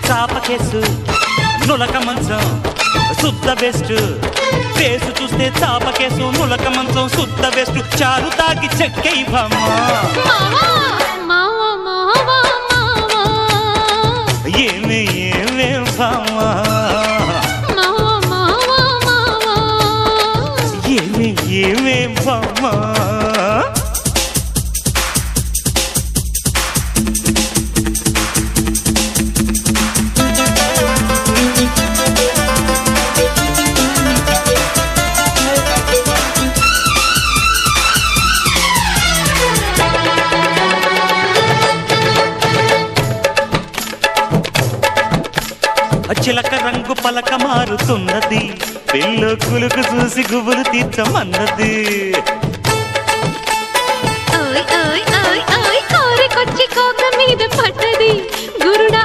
చాప కేసు నులక మంచం శుద్ధ బెస్ట్ కేసు చూస్తే చాప కేసు నులక మంచం శుద్ధ బెస్ట్ చారు తాగి చెక్కై ఏమే ఏమే బామా ఏమే ఏమే బామా చిలక రంగు పలక మారుతున్నది పిల్లో కులుకు చూసి గుబులు తీర్చమన్నది కోరికొచ్చి కోక మీద పడ్డది గురుడా